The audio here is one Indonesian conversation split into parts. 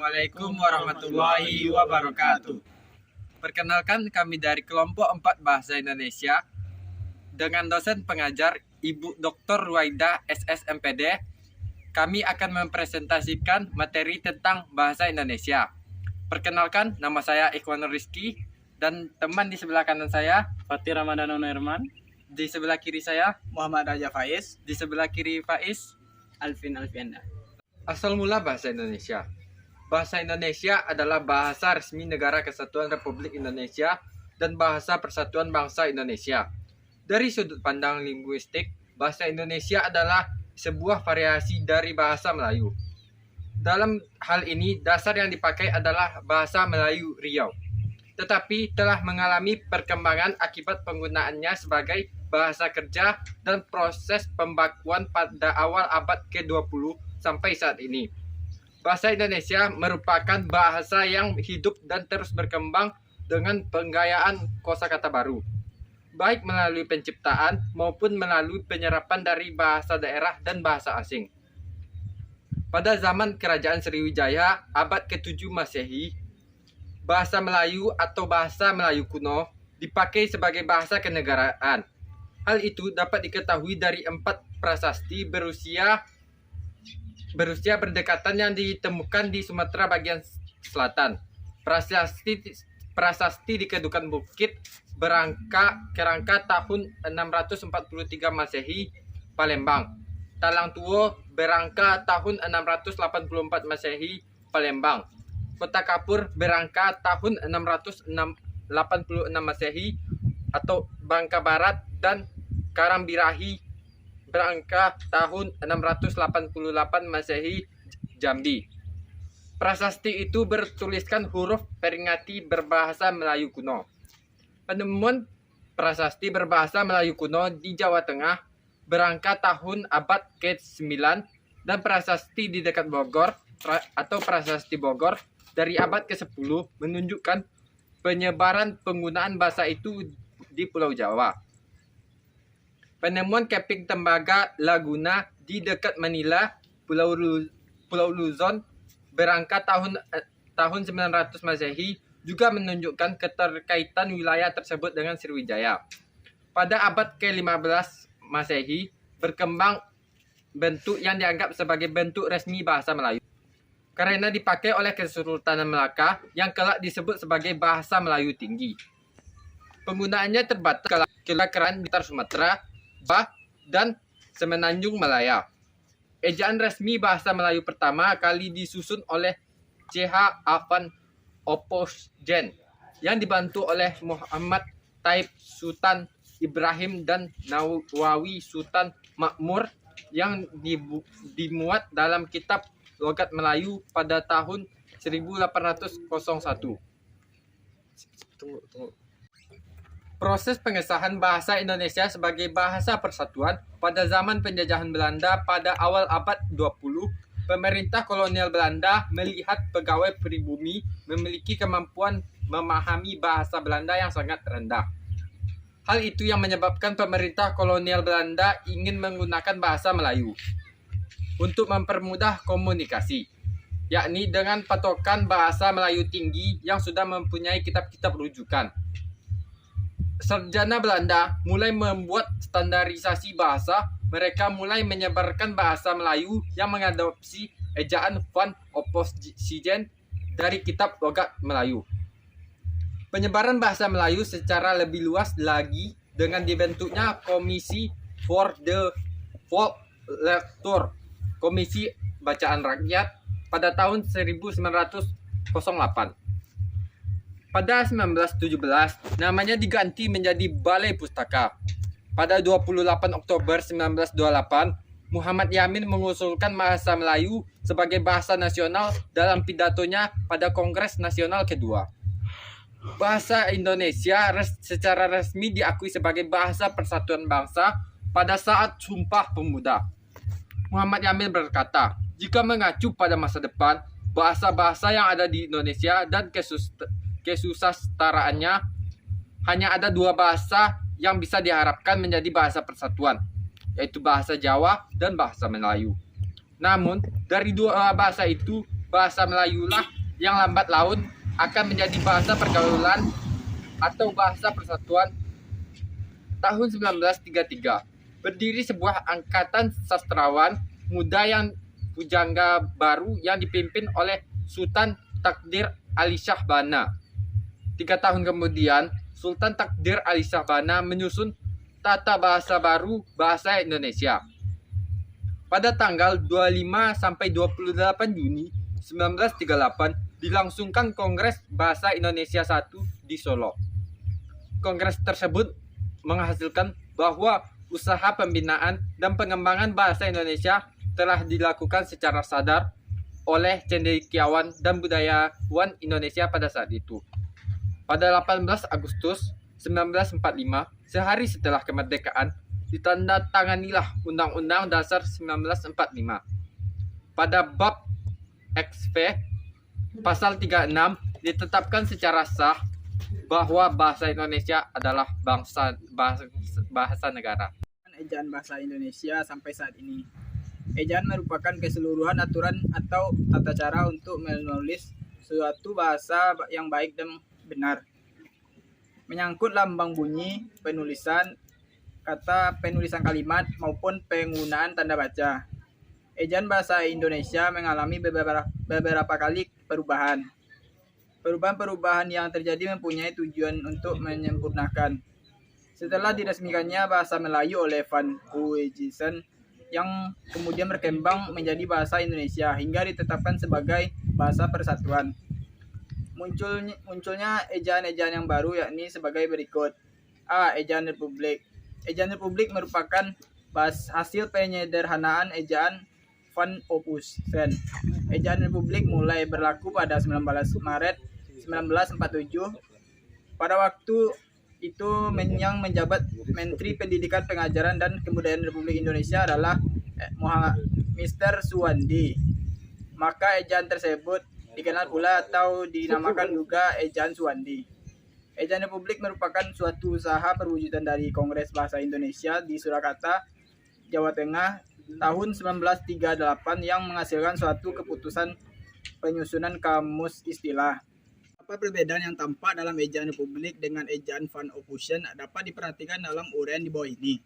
Assalamualaikum warahmatullahi wabarakatuh. Perkenalkan, kami dari kelompok 4 Bahasa Indonesia dengan dosen pengajar Ibu Dr. Ruwaida SS MPD. Kami akan mempresentasikan materi tentang bahasa Indonesia. Perkenalkan, nama saya Ikhwanur Rizky dan teman di sebelah kanan saya Fatih Ramadan Herman, di sebelah kiri saya Muhammad Raja Faiz, di sebelah kiri Faiz. Alvin Alfianda. Asal mula bahasa Indonesia. Bahasa Indonesia adalah bahasa resmi Negara Kesatuan Republik Indonesia dan bahasa Persatuan Bangsa Indonesia. Dari sudut pandang linguistik, bahasa Indonesia adalah sebuah variasi dari bahasa Melayu. Dalam hal ini, dasar yang dipakai adalah bahasa Melayu Riau, tetapi telah mengalami perkembangan akibat penggunaannya sebagai bahasa kerja dan proses pembakuan pada awal abad ke-20 sampai saat ini. Bahasa Indonesia merupakan bahasa yang hidup dan terus berkembang dengan penggayaan kosakata baru, baik melalui penciptaan maupun melalui penyerapan dari bahasa daerah dan bahasa asing. Pada zaman Kerajaan Sriwijaya abad ke-7 Masehi, bahasa Melayu atau bahasa Melayu kuno dipakai sebagai bahasa kenegaraan. Hal itu dapat diketahui dari 4 prasasti berusia berdekatan yang ditemukan di Sumatera bagian selatan. Prasasti di Kedukan Bukit Kerangka tahun 643 Masehi, Palembang. Talang Tuo Berangka tahun 684 Masehi, Palembang. Kota Kapur Berangka tahun 686 Masehi atau Bangka Barat, dan Karambirahi Berangka tahun 688 Masehi, Jambi. Prasasti itu bertuliskan huruf peringati berbahasa Melayu kuno. Penemuan prasasti berbahasa Melayu kuno di Jawa Tengah Berangka tahun abad ke-9 dan prasasti di dekat Bogor atau prasasti Bogor dari abad ke-10 menunjukkan penyebaran penggunaan bahasa itu di Pulau Jawa. Penemuan keping tembaga Laguna di dekat Manila, Pulau Luzon, Berangka tahun 900 Masehi juga menunjukkan keterkaitan wilayah tersebut dengan Sriwijaya. Pada abad ke-15 Masehi, berkembang bentuk yang dianggap sebagai bentuk resmi bahasa Melayu, karena dipakai oleh Kesultanan Melaka yang kelak disebut sebagai bahasa Melayu Tinggi. Penggunaannya terbatas ke Keran Blitar Sumatera, Bah, dan Semenanjung Malaya. Ejaan resmi bahasa Melayu pertama kali disusun oleh C.H. Afan Oposjen yang dibantu oleh Muhammad Taib Sultan Ibrahim dan Nawawi Sultan Makmur yang dimuat dalam kitab Logat Melayu pada tahun 1801. Tunggu. Proses pengesahan bahasa Indonesia sebagai bahasa persatuan pada zaman penjajahan Belanda pada awal abad 20, pemerintah kolonial Belanda melihat pegawai pribumi memiliki kemampuan memahami bahasa Belanda yang sangat rendah. Hal itu yang menyebabkan pemerintah kolonial Belanda ingin menggunakan bahasa Melayu untuk mempermudah komunikasi, yakni dengan patokan bahasa Melayu tinggi yang sudah mempunyai kitab-kitab rujukan. Sarjana Belanda mulai membuat standarisasi bahasa. Mereka mulai menyebarkan bahasa Melayu yang mengadopsi ejaan Van Opposjen dari kitab Logat Melayu. Penyebaran bahasa Melayu secara lebih luas lagi dengan dibentuknya Komisi for the Folklore, Komisi Bacaan Rakyat, pada tahun 1908. Pada 1917, namanya diganti menjadi Balai Pustaka. Pada 28 Oktober 1928, Muhammad Yamin mengusulkan bahasa Melayu sebagai bahasa nasional dalam pidatonya pada Kongres Nasional kedua. Bahasa Indonesia secara resmi diakui sebagai bahasa persatuan bangsa pada saat Sumpah Pemuda. Muhammad Yamin berkata, jika mengacu pada masa depan, bahasa-bahasa yang ada di Indonesia dan kesusastraannya, hanya ada 2 bahasa yang bisa diharapkan menjadi bahasa persatuan, yaitu bahasa Jawa dan bahasa Melayu. Namun, dari 2 bahasa itu, bahasa Melayulah yang lambat laun akan menjadi bahasa pergaulan atau bahasa persatuan tahun 1933. Berdiri sebuah angkatan sastrawan muda yang pujangga baru yang dipimpin oleh Sultan Takdir Ali Shah Bana. 3 tahun kemudian, Sultan Takdir Ali Shah Bana menyusun tata bahasa baru bahasa Indonesia. Pada tanggal 25 sampai 28 Juni 1938 dilangsungkan Kongres Bahasa Indonesia I di Solo. Kongres tersebut menghasilkan bahwa usaha pembinaan dan pengembangan bahasa Indonesia telah dilakukan secara sadar oleh cendekiawan dan budayawan Indonesia pada saat itu. Pada 18 Agustus 1945, sehari setelah kemerdekaan, ditandatanganilah Undang-Undang Dasar 1945. Pada bab XV, pasal 36 ditetapkan secara sah bahwa bahasa Indonesia adalah bahasa negara. Ejaan bahasa Indonesia sampai saat ini. Ejaan merupakan keseluruhan aturan atau tata cara untuk menulis suatu bahasa yang baik dan benar. Menyangkut lambang bunyi, penulisan kata, penulisan kalimat, maupun penggunaan tanda baca. Ejaan bahasa Indonesia mengalami beberapa kali perubahan. Perubahan-perubahan yang terjadi mempunyai tujuan untuk menyempurnakan. Setelah diresmikannya bahasa Melayu oleh Van Huijsen, yang kemudian berkembang menjadi bahasa Indonesia hingga ditetapkan sebagai bahasa persatuan. Munculnya ejaan-ejaan yang baru yakni sebagai berikut. A. Ejaan Republik. Ejaan Republik merupakan hasil penyederhanaan ejaan Van Ophusen. Ejaan Republik mulai berlaku pada 19 Maret 1947. Pada waktu itu yang menjabat Menteri Pendidikan, Pengajaran, dan Kebudayaan Republik Indonesia adalah Mr. Suwandi. Maka ejaan tersebut dikenal pula atau dinamakan juga ejaan Suwandi. Ejaan Republik merupakan suatu usaha perwujudan dari Kongres Bahasa Indonesia di Surakarta, Jawa Tengah tahun 1938 yang menghasilkan suatu keputusan penyusunan kamus istilah. Apa perbedaan yang tampak dalam ejaan Republik dengan ejaan Van Ophusen dapat diperhatikan dalam uraian di bawah ini.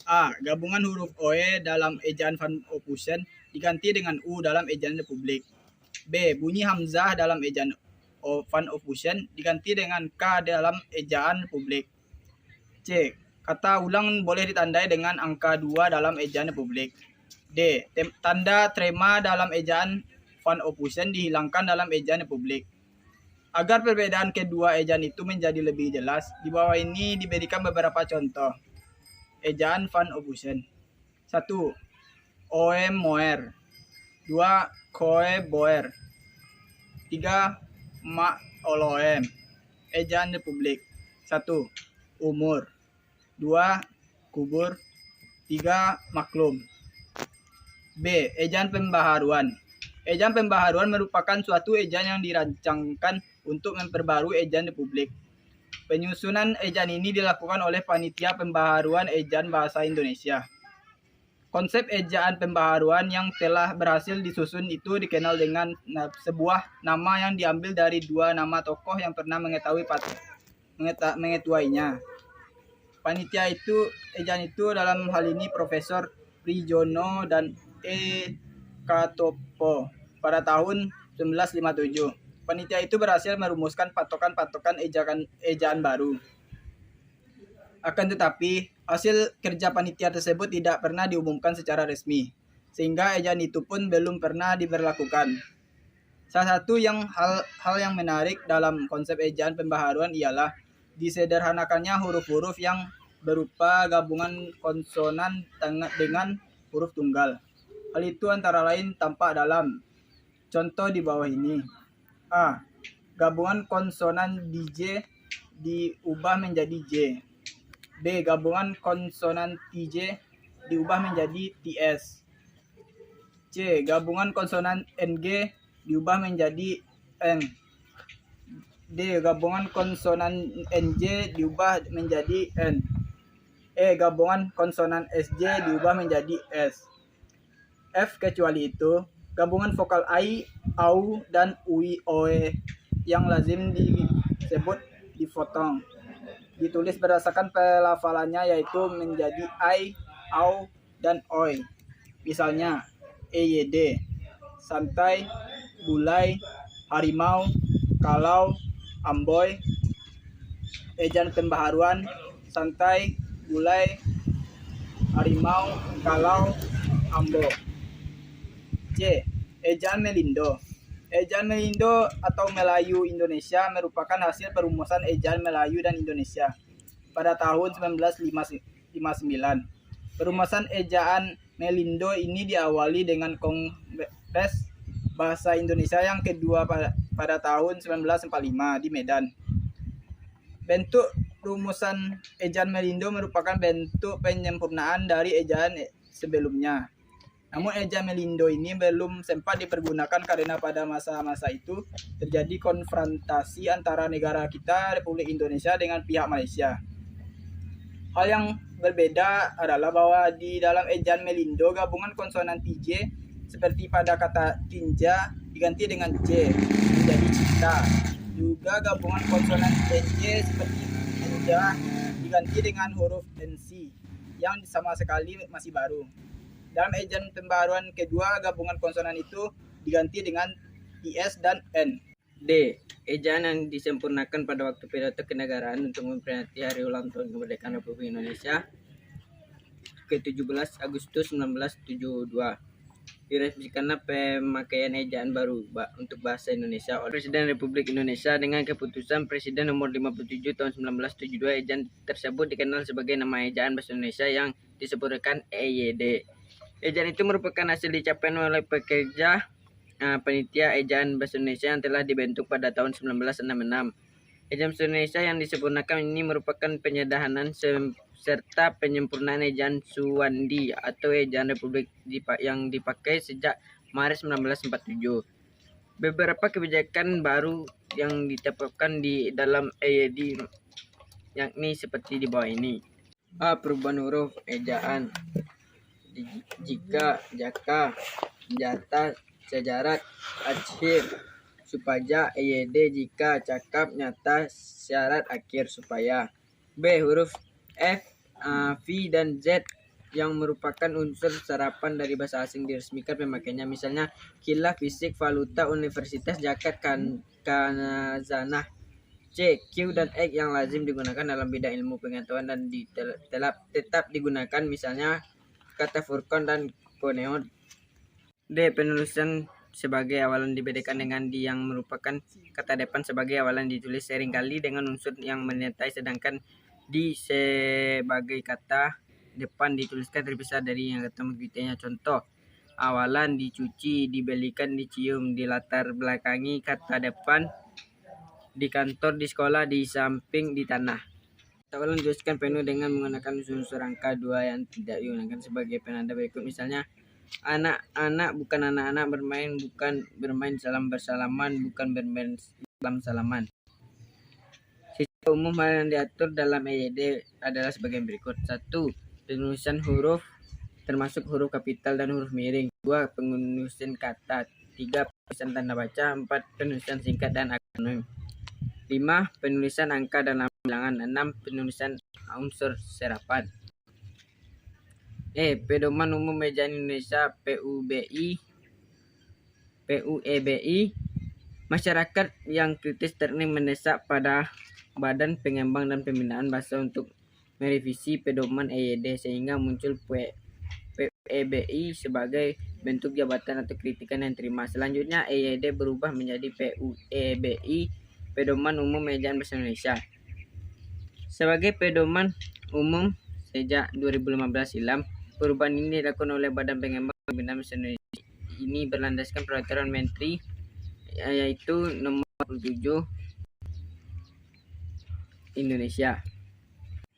A. Gabungan huruf OE dalam ejaan Van Ophusen diganti dengan U dalam ejaan Republik. B. Bunyi hamzah dalam ejaan Van Ophusen diganti dengan K dalam ejaan Republik. C. Kata ulang boleh ditandai dengan angka 2 dalam ejaan Republik. D. Tanda trema dalam ejaan Van Ophusen dihilangkan dalam ejaan Republik. Agar perbedaan kedua ejaan itu menjadi lebih jelas, di bawah ini diberikan beberapa contoh ejaan Van Ophusen. 1. Oem moer. 2. Koe boer. 3. Mak oloem. Ejaan Republik. 1. Umur. 2. Kubur. 3. Maklum. B. Ejaan pembaharuan. Ejaan pembaharuan merupakan suatu ejaan yang dirancangkan untuk memperbarui ejaan Republik. Penyusunan ejaan ini dilakukan oleh Panitia Pembaharuan Ejaan Bahasa Indonesia. Konsep ejaan pembaharuan yang telah berhasil disusun itu dikenal dengan sebuah nama yang diambil dari dua nama tokoh yang pernah mengetuainya. Panitia ejaan itu dalam hal ini Profesor Prijono dan E. Katopo pada tahun 1957. Panitia itu berhasil merumuskan patokan-patokan ejaan baru. Akan tetapi, hasil kerja panitia tersebut tidak pernah diumumkan secara resmi, sehingga ejaan itu pun belum pernah diberlakukan. Salah satu hal yang menarik dalam konsep ejaan pembaharuan ialah disederhanakannya huruf-huruf yang berupa gabungan konsonan dengan huruf tunggal. Hal itu antara lain tampak dalam contoh di bawah ini. A. Gabungan konsonan DJ diubah menjadi J. B. Gabungan konsonan TJ diubah menjadi TS. C. Gabungan konsonan NG diubah menjadi N. D. Gabungan konsonan NJ diubah menjadi N. E. Gabungan konsonan SJ diubah menjadi S. F kecuali itu, Gabungan vokal ai, au, dan ui, oe yang lazim disebut difotong. Ditulis berdasarkan pelafalannya yaitu menjadi ai, au, dan oi. Misalnya EYD, santai, bulai, harimau, kalau, amboy. Ejaan pembaharuan, santai, bulai, harimau, kalau, ambo. C. Ejaan Melindo. Ejaan Melindo atau Melayu Indonesia merupakan hasil perumusan ejaan Melayu dan Indonesia pada tahun 1959. Perumusan ejaan Melindo ini diawali dengan Kongres Bahasa Indonesia yang kedua pada tahun 1945 di Medan. Bentuk rumusan ejaan Melindo merupakan bentuk penyempurnaan dari ejaan sebelumnya. Namun ejaan Melindo ini belum sempat dipergunakan karena pada masa-masa itu terjadi konfrontasi antara negara kita, Republik Indonesia, dengan pihak Malaysia. Hal yang berbeda adalah bahwa di dalam ejaan Melindo gabungan konsonan TJ seperti pada kata tinja diganti dengan C menjadi cinta. Juga gabungan konsonan TJ seperti tinja diganti dengan huruf NC yang sama sekali masih baru. Dalam ejaan pembaharuan kedua, gabungan konsonan itu diganti dengan IS dan N. D. Ejaan yang disempurnakan pada waktu pidato kenegaraan untuk memperingati hari ulang tahun kemerdekaan Republik Indonesia ke-17 Agustus 1972. Direvisikanlah pemakaian ejaan baru untuk bahasa Indonesia oleh Presiden Republik Indonesia dengan keputusan Presiden nomor 57 tahun 1972. Ejaan tersebut dikenal sebagai nama ejaan bahasa Indonesia yang disebutkan EYD. Ejaan itu merupakan hasil dicapaian oleh pekerja panitia ejaan bahasa Indonesia yang telah dibentuk pada tahun 1966. Ejaan bahasa Indonesia yang disempurnakan ini merupakan penyederhanaan serta penyempurnaan ejaan Suwandi atau ejaan Republik yang dipakai sejak Maret 1947. Beberapa kebijakan baru yang ditetapkan di dalam EYD yakni seperti di bawah ini. A. Perubahan huruf ejaan. Jika, jaka, jata, sejarat, akhir, supaya, EYD, jika, cakap, nyata, syarat, akhir, supaya. B. Huruf F, V, dan Z yang merupakan unsur serapan dari bahasa asing diresmikan pemakaiannya. Misalnya, khilaf, fisik, valuta, universitas, zakat, kanazanah. C. Q dan X yang lazim digunakan dalam bidang ilmu pengetahuan dan tetap digunakan, misalnya kata furqan dan koneon. D. Penulisan sebagai awalan dibedakan dengan di yang merupakan kata depan sebagai awalan ditulis seringkali dengan unsur yang menyertai, sedangkan di sebagai kata depan dituliskan terpisah dari yang ketemu kriterianya. Contoh, awalan dicuci, dibelikan, dicium, dilatar belakangi kata depan, di kantor, di sekolah, di samping, di tanah. Awalan dituliskan penuh dengan menggunakan unsur angka 2 yang tidak digunakan sebagai penanda berikut. Misalnya, anak-anak bukan anak-anak, bermain bukan bermain, salam bersalaman bukan bermain salam salaman. Secara umum hal yang diatur dalam EYD adalah sebagai berikut. 1. Penulisan huruf termasuk huruf kapital dan huruf miring. 2. Penulisan kata. 3. Penulisan tanda baca. 4. Penulisan singkat dan akronim. 5. Penulisan angka dan bilangan. 6. Penulisan unsur serapan. E. Pedoman umum ejaan Indonesia PUEBI. Masyarakat yang kritis teknik mendesak pada Badan Pengembang dan Pembinaan Bahasa untuk merevisi pedoman EYD sehingga muncul PUEBI sebagai bentuk jabatan atau kritikan yang terima. Selanjutnya EYD berubah menjadi PUEBI, Pedoman Umum Ejaan Bahasa Indonesia. Sebagai pedoman umum sejak 2015 silam, perubahan ini dilakukan oleh Badan Pengembang dan Pembinaan Bahasa Indonesia. Ini berlandaskan peraturan Menteri yaitu nomor 47 Indonesia.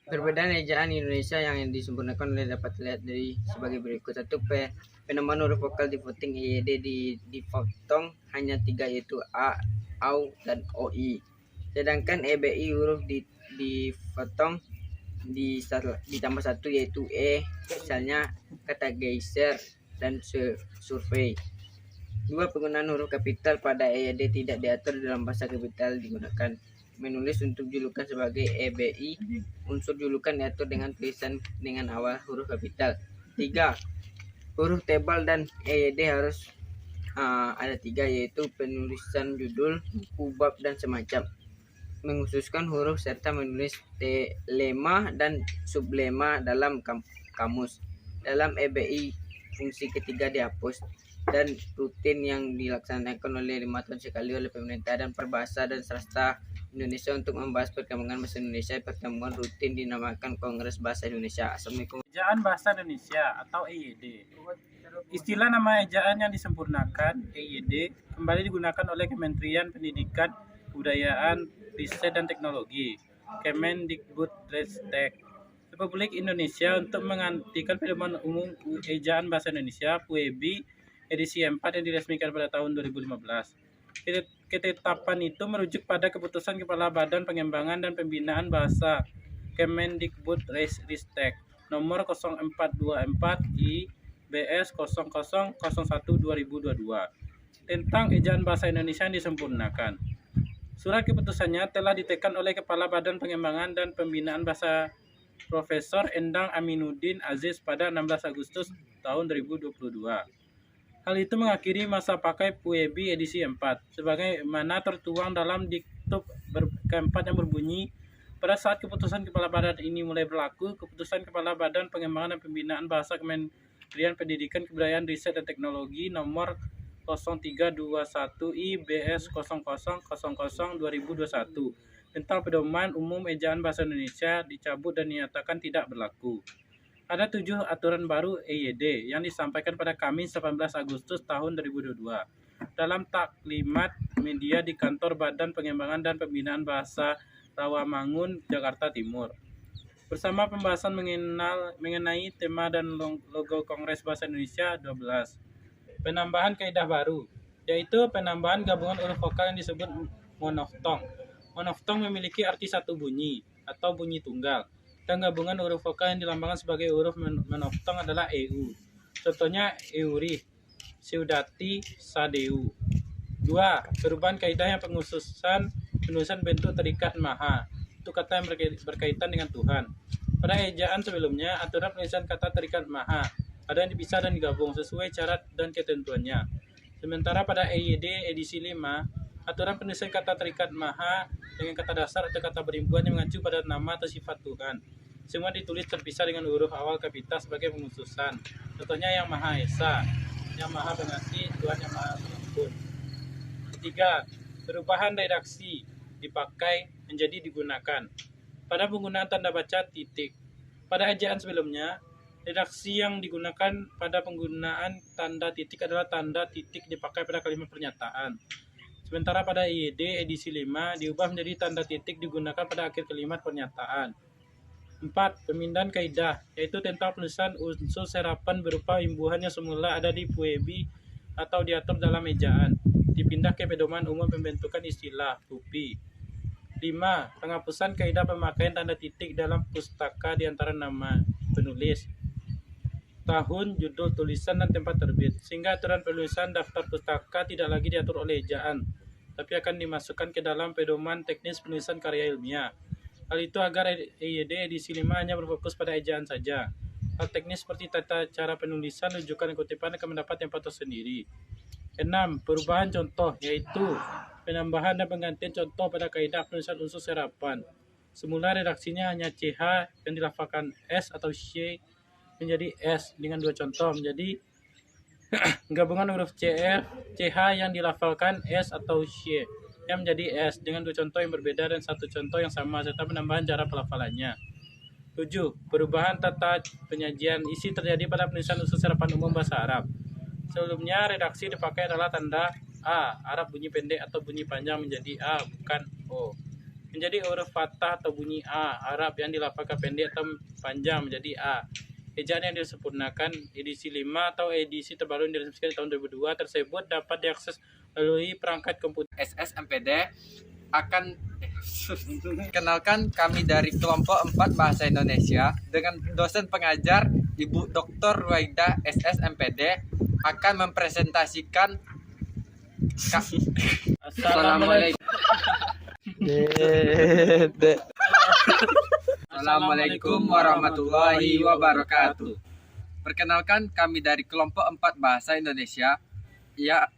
Perbedaan ejaan Indonesia yang disempurnakan oleh dapat dilihat dari sebagai berikut. 1. Penamaan huruf vokal di voting EYD dipotong hanya 3 yaitu A, AU, dan OI. Sedangkan EBI huruf dipotong ditambah 1 yaitu E, misalnya kata geyser dan survei. 2. Penggunaan huruf kapital pada EYD tidak diatur dalam bahasa kapital digunakan. Menulis untuk julukan sebagai EBI, unsur julukan diatur dengan tulisan dengan awal huruf kapital. 3. Huruf tebal dan EYD harus ada 3, yaitu penulisan judul, buku, bab, dan semacam. Mengkhususkan huruf serta menulis lema dan sublema dalam kamus. Dalam EBI, fungsi ketiga dihapus dan rutin yang dilaksanakan oleh 5 tahun sekali oleh pemerintah dan perbahasa dan sastra Indonesia untuk membahas perkembangan bahasa Indonesia. Pertemuan rutin dinamakan Kongres Bahasa Indonesia. Assalamualaikum. Ejaan Bahasa Indonesia atau EYD. Istilah nama ejaan yang disempurnakan, EYD, kembali digunakan oleh Kementerian Pendidikan, Kebudayaan, Riset dan Teknologi, Kemendikbudristek, Republik Indonesia untuk menggantikan Pedoman Umum Ejaan Bahasa Indonesia (PUEB) edisi 4 yang diresmikan pada tahun 2015. Ketetapan itu merujuk pada keputusan Kepala Badan Pengembangan dan Pembinaan Bahasa Kemendikbudristek nomor 0424 IBS 0001 2022 tentang ejaan bahasa Indonesia yang disempurnakan. Surat keputusannya telah ditekan oleh Kepala Badan Pengembangan dan Pembinaan Bahasa Profesor Endang Aminuddin Aziz pada 16 Agustus tahun 2022. Hal itu mengakhiri masa pakai PUEB edisi 4, sebagaimana tertuang dalam diktub keempat yang berbunyi, pada saat keputusan Kepala Badan ini mulai berlaku, keputusan Kepala Badan Pengembangan dan Pembinaan Bahasa Kementerian Pendidikan, Kebudayaan, Riset dan Teknologi nomor 0321 IBS 0000 2021 tentang Pedoman Umum Ejaan Bahasa Indonesia dicabut dan dinyatakan tidak berlaku. Ada 7 aturan baru EYD yang disampaikan pada Kamis 18 Agustus tahun 2022 dalam taklimat media di kantor Badan Pengembangan dan Pembinaan Bahasa Rawamangun, Jakarta Timur. Bersama pembahasan mengenai tema dan logo Kongres Bahasa Indonesia 12. Penambahan kaidah baru, yaitu penambahan gabungan huruf vokal yang disebut monoftong. Monoftong memiliki arti satu bunyi atau bunyi tunggal, dan gabungan huruf vokal yang dilambangkan sebagai huruf monoftong adalah EU. Contohnya Euri, Seudati, Sadeu. 2. Perubahan kaidah yang penulisan bentuk terikat maha. Itu kata yang berkaitan dengan Tuhan. Pada ejaan sebelumnya, aturan penulisan kata terikat maha ada yang dipisah dan digabung sesuai syarat dan ketentuannya. Sementara pada EYD edisi 5, aturan penulisan kata terikat maha dengan kata dasar atau kata berimbuhan yang mengacu pada nama atau sifat Tuhan. Semua ditulis terpisah dengan huruf awal kapital sebagai pengkhususan. Contohnya Yang Maha Esa, Yang Maha Pengasih, Tuhan Yang Maha Pengampun. 3. Perubahan redaksi dipakai menjadi digunakan. Pada penggunaan tanda baca titik. Pada ejaan sebelumnya, redaksi yang digunakan pada penggunaan tanda titik adalah tanda titik dipakai pada kalimat pernyataan. Sementara pada EYD edisi 5 diubah menjadi tanda titik digunakan pada akhir kalimat pernyataan. 4. Pemindahan kaidah, yaitu tentang penulisan unsur serapan berupa imbuhan yang semula ada di PUEB atau diatur dalam ejaan, dipindah ke Pedoman Umum Pembentukan Istilah (PUPI). 5. Penghapusan kaidah pemakaian tanda titik dalam pustaka di antara nama penulis, tahun, judul tulisan, dan tempat terbit, sehingga aturan penulisan daftar pustaka tidak lagi diatur oleh ejaan, tapi akan dimasukkan ke dalam pedoman teknis penulisan karya ilmiah. Hal itu agar EYD edisi 5 hanya berfokus pada ejaan saja. Hal teknis seperti tata cara penulisan, rujukan dan kutipan akan mendapat tempat tersendiri. 6. Perubahan contoh, yaitu penambahan dan penggantian contoh pada kaidah penulisan unsur serapan. Semula redaksinya hanya CH yang dilafalkan S atau C menjadi S dengan 2 contoh, menjadi gabungan huruf CH yang dilafalkan S atau C yang menjadi S dengan 2 contoh yang berbeda dan 1 contoh yang sama, serta penambahan cara pelafalannya. 7. Perubahan tata penyajian isi terjadi pada penulisan unsur serapan umum bahasa Arab. Sebelumnya redaksi dipakai adalah tanda A, Arab bunyi pendek atau bunyi panjang menjadi A, bukan O. Menjadi huruf fathah atau bunyi A, Arab yang dilafalkan pendek atau panjang menjadi A. Ejaan yang disempurnakan edisi 5 atau edisi terbaru yang diresmikan di tahun 2002 tersebut dapat diakses melalui perangkat komputer. SSMPD akan kenalkan kami dari kelompok 4 Bahasa Indonesia dengan dosen pengajar Ibu Dr. Ruwaida SSMPD akan mempresentasikan Assalamualaikum. Assalamualaikum warahmatullahi wabarakatuh. Perkenalkan, kami dari kelompok 4 Bahasa Indonesia. Ya,